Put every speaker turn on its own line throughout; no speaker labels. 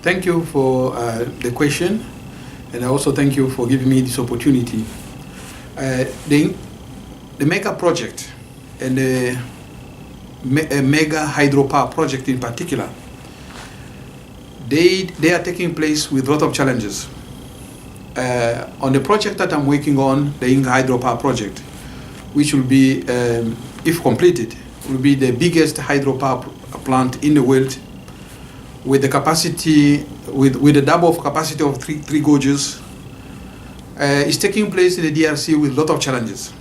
Thank you for the question, and I also thank you for giving me this opportunity. The mega project and the mega hydropower project in particular, they are taking place with a lot of challenges. On the project that I'm working on, the Inga hydropower project, which will be, if completed, will be the biggest hydropower plant in the world, with the capacity, with a double of capacity of three gorges. It's taking place in the DRC with a lot of challenges.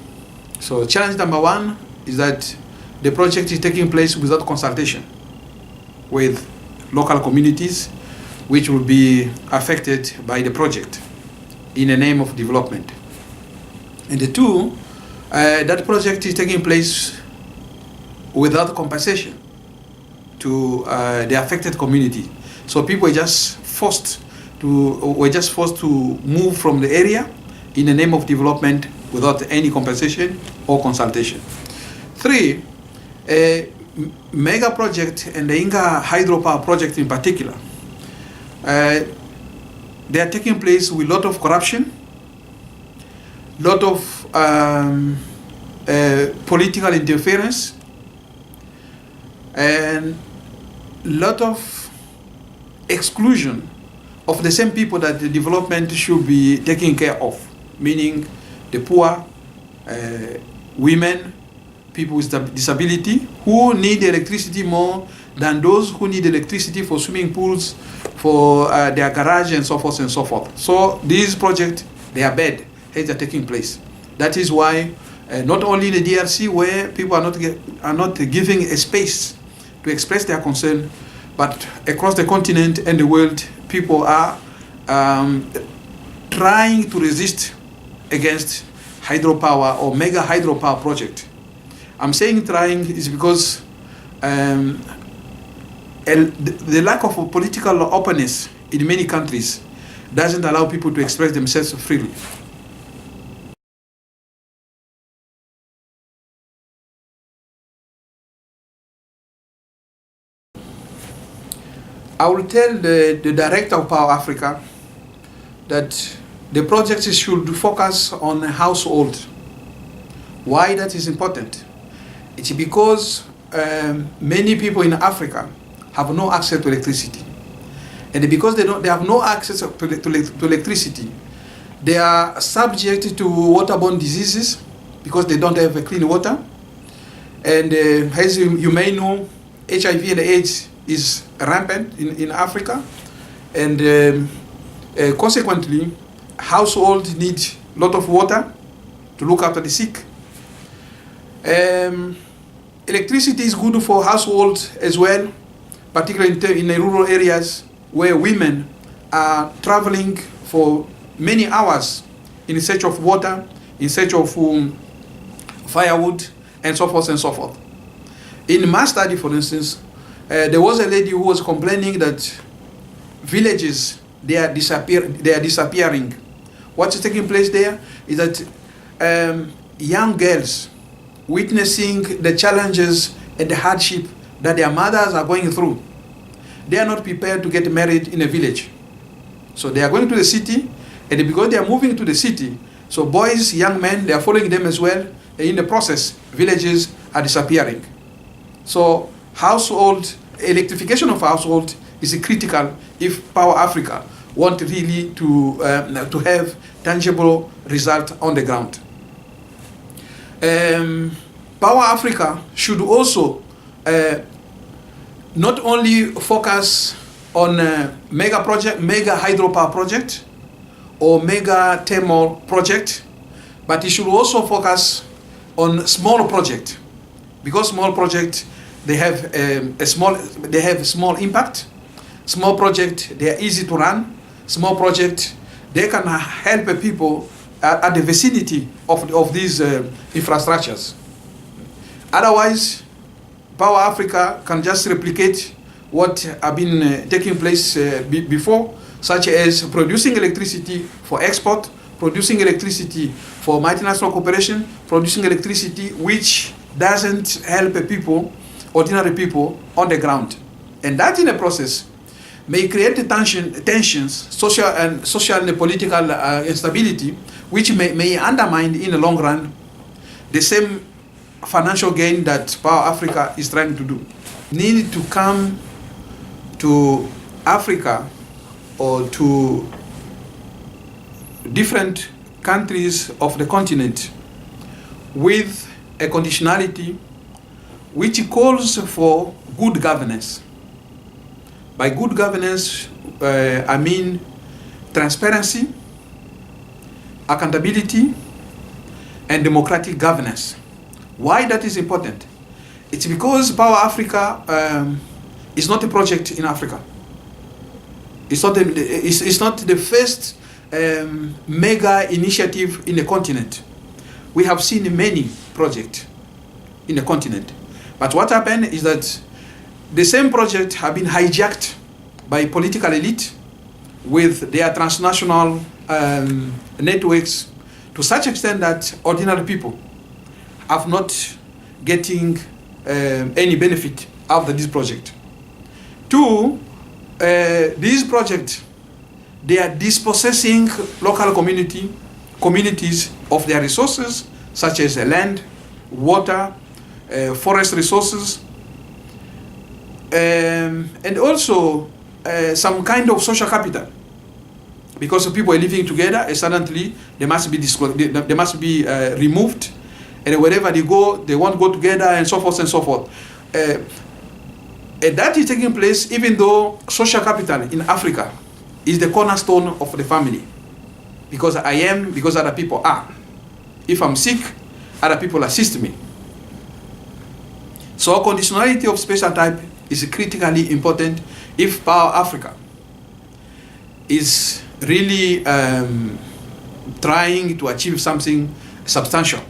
So challenge number one is that the project is taking place without consultation with local communities, which will be affected by the project in the name of development. And the two, that project is taking place without compensation to the affected community. So people were just forced to move from the area in the name of development without any compensation or consultation. Three, a mega project and the Inga hydropower project in particular, they are taking place with a lot of corruption, lot of political interference, and lot of exclusion of the same people that the development should be taking care of, meaning the poor, women, people with disability, who need electricity more than those who need electricity for swimming pools, for their garage, and so forth and so forth. So these projects, they are bad, as they are taking place. That is why not only in the DRC, where people are not giving a space to express their concern, but across the continent and the world, people are trying to resist against hydropower or mega hydropower project. I'm saying trying is because the lack of political openness in many countries doesn't allow people to express themselves freely. I will tell the director of Power Africa that the project should focus on household. Why that is important? It's because many people in Africa have no access to electricity. And because they have no access to electricity, they are subject to waterborne diseases because they don't have clean water. And as you may know, HIV and AIDS is rampant in Africa, and consequently, households need a lot of water to look after the sick. Electricity is good for households as well, particularly in the rural areas where women are traveling for many hours in search of water, in search of firewood, and so forth and so forth. In my study, for instance, there was a lady who was complaining that villages, they are disappearing. What is taking place there is that young girls witnessing the challenges and the hardship that their mothers are going through, they are not prepared to get married in a village. So they are going to the city, and because they are moving to the city, so boys, young men, they are following them as well, and in the process, villages are disappearing. So electrification of household is critical if Power Africa want really to have tangible result on the ground. Power Africa should also not only focus on mega hydropower project or mega thermal project, but it should also focus on small project, because small project they have small impact. Small project, they are easy to run. Small project, they can help people at the vicinity of these infrastructures. Otherwise, Power Africa can just replicate what have been taking place before, such as producing electricity for export, producing electricity for multinational corporation, producing electricity which doesn't help people, ordinary people on the ground. And that in the process, may create tensions, social and political instability, which may undermine in the long run the same financial gain that Power Africa is trying to do. Need to come to Africa or to different countries of the continent with a conditionality which calls for good governance. By good governance, I mean transparency, accountability, and democratic governance. Why that is important? It's because Power Africa is not a project in Africa. It's not the first mega initiative in the continent. We have seen many projects in the continent. But what happened is that the same projects have been hijacked by political elite with their transnational networks to such extent that ordinary people have not getting any benefit out of this project. Two, these projects, they are dispossessing local communities of their resources, such as land, water, forest resources, and also some kind of social capital. Because people are living together, and suddenly they must be removed, and wherever they go, they won't go together, and so forth and so forth. And that is taking place even though social capital in Africa is the cornerstone of the family. Because I am, because other people are. If I'm sick, other people assist me. So conditionality of special type is critically important if Power Africa is really trying to achieve something substantial.